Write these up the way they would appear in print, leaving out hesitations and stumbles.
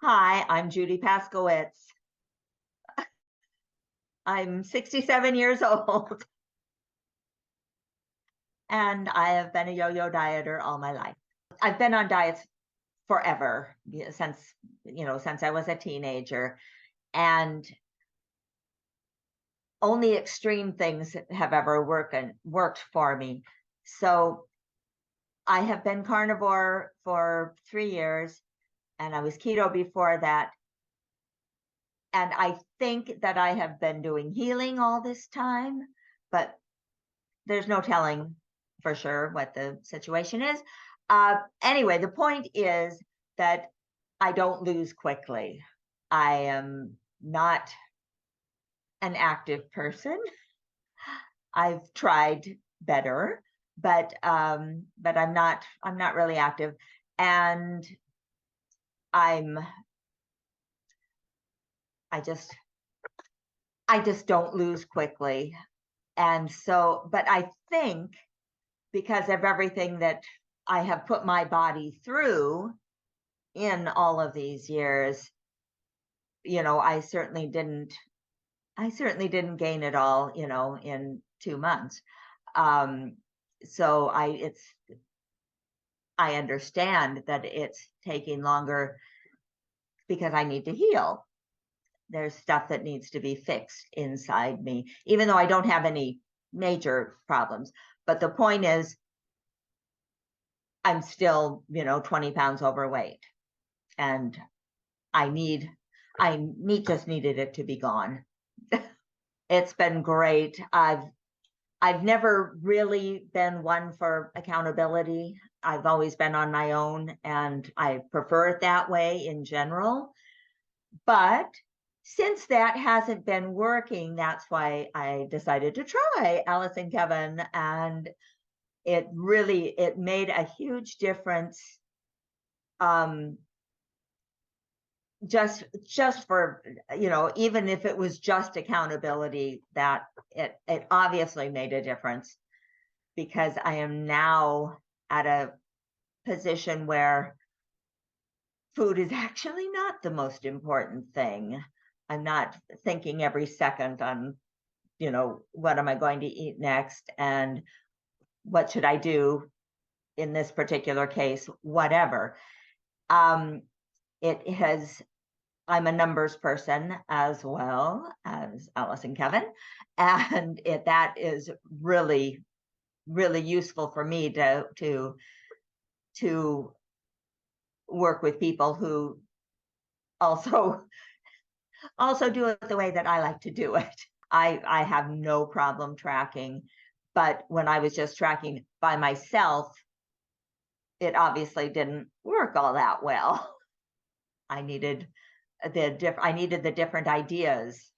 Hi, I'm Judi Paskowitz. I'm 67 years old and I have been a yo-yo dieter all my life. I've been on diets forever, since I was a teenager, and only extreme things have ever worked for me. So I have been carnivore for 3 years and I was keto before that. And I think that I have been doing healing all this time, but there's no telling for sure what the situation is. Anyway, the point is that I don't lose quickly. I am not an active person. I've tried better, but I'm not really active, and I'm I just I just don't lose quickly. And so, but I think because of everything that I have put my body through in all of these years, I certainly didn't gain it all, in 2 months. Um, so I understand that it's taking longer because I need to heal. There's stuff that needs to be fixed inside me, even though I don't have any major problems. But the point is, I'm still, 20 pounds overweight, and just needed it to be gone. It's been great. I've never really been one for accountability. I've always been on my own, and I prefer it that way in general. But since that hasn't been working, that's why I decided to try Alice and Kevin, and it made a huge difference. Just for, even if it was just accountability, that it obviously made a difference, because I am now at a position where food is actually not the most important thing. I'm not thinking every second on, what am I going to eat next, and what should I do in this particular case, whatever. It has I'm a numbers person as well as Alice and Kevin, and that is really, really useful for me to work with people who also do it the way that I like to do it. I have no problem tracking, but when I was just tracking by myself, it obviously didn't work all that well. I needed the different ideas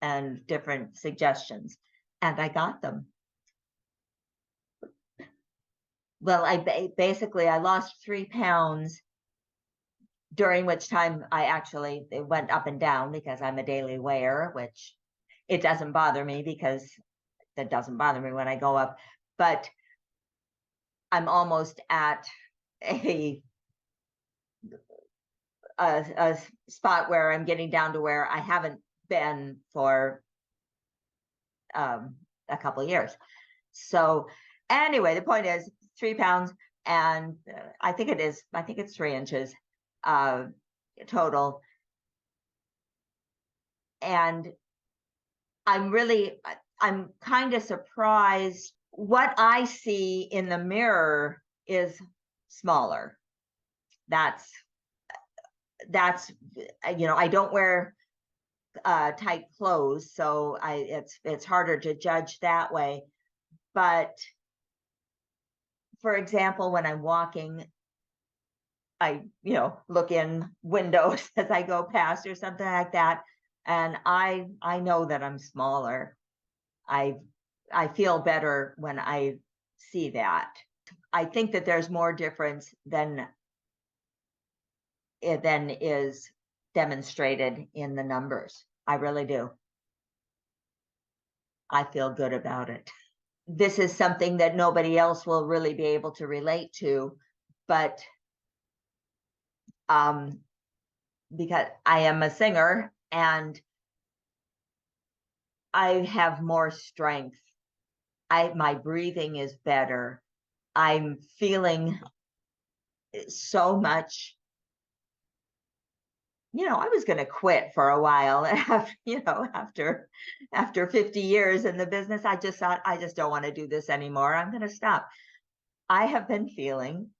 and different suggestions, and I got them. Well, I lost 3 pounds, during which time it went up and down because I'm a daily weigher, which it doesn't bother me because that doesn't bother me when I go up, but I'm almost at a spot where I'm getting down to where I haven't been for a couple of years. So anyway, the point is 3 pounds, and I think it's 3 inches total. And I'm kind of surprised. What I see in the mirror is smaller. That's I don't wear tight clothes, so it's harder to judge that way. But for example, when I'm walking, I look in windows as I go past or something like that, and I know that I'm smaller. I feel better when I see that. I think that there's more difference than is demonstrated in the numbers. I really do. I feel good about it. This is something that nobody else will really be able to relate to, but because I am a singer and I have more strength. My breathing is better. I'm feeling so much. I was going to quit for a while after 50 years in the business. I just thought, I just don't want to do this anymore. I'm going to stop. I have been feeling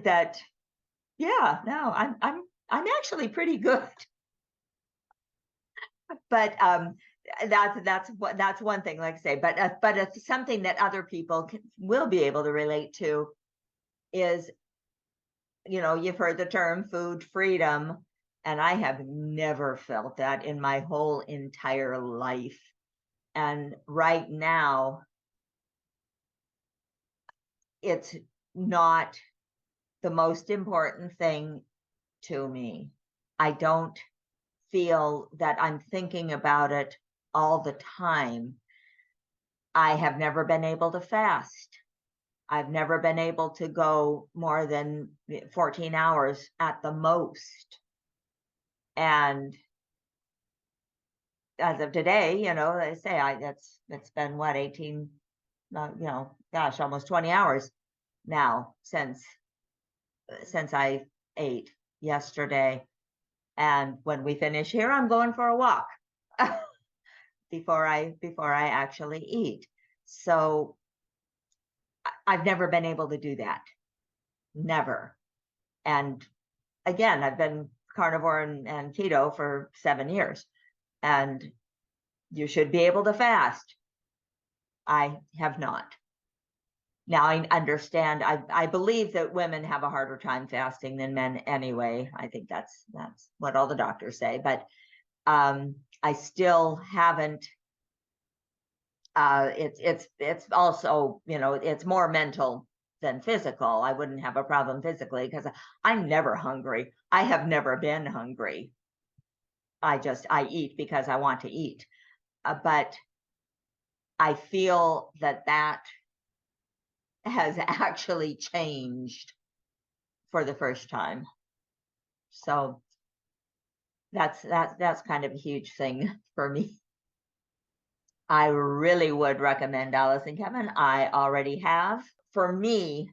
that, yeah, no, I'm actually pretty good. But that's one thing, like I say, but it's something that other people will be able to relate to is, you've heard the term food freedom, and I have never felt that in my whole entire life. And right now, it's not the most important thing to me. I don't feel that I'm thinking about it all the time. I have never been able to fast. I've never been able to go more than 14 hours at the most. And as of today, they say it's been what, 18, gosh, almost 20 hours now since I ate yesterday. And when we finish here, I'm going for a walk before I actually eat. So I've never been able to do that. Never. And again, I've been carnivore and keto for 7 years, and you should be able to fast. I have not. Now I understand. I believe that women have a harder time fasting than men anyway. I think that's what all the doctors say. But I still haven't. It's also, it's more mental than physical. I wouldn't have a problem physically because I'm never hungry. I have never been hungry. I eat because I want to eat. But I feel that has actually changed for the first time. So that's kind of a huge thing for me. I really would recommend Alice and Kevin. I already have. For me,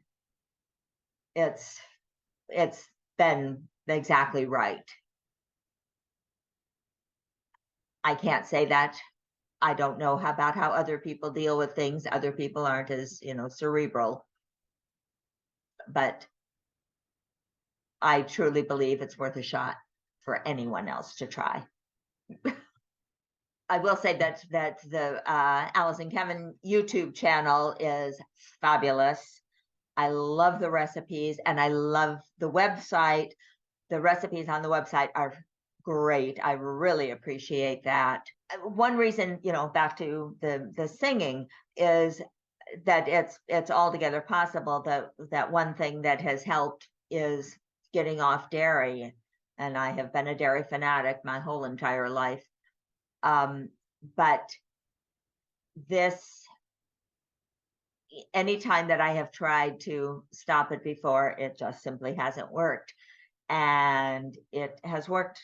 it's been exactly right. I can't say that. I don't know about how other people deal with things. Other people aren't as, cerebral. But I truly believe it's worth a shot for anyone else to try. I will say that the Alice and Kevin YouTube channel is fabulous. I love the recipes and I love the website. The recipes on the website are great. I really appreciate that. One reason, back to the singing, is that it's altogether possible that one thing that has helped is getting off dairy. And I have been a dairy fanatic my whole entire life. But anytime that I have tried to stop it before, it just simply hasn't worked. And it has worked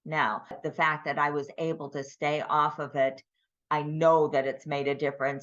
now. The fact that I was able to stay off of it, I know that it's made a difference.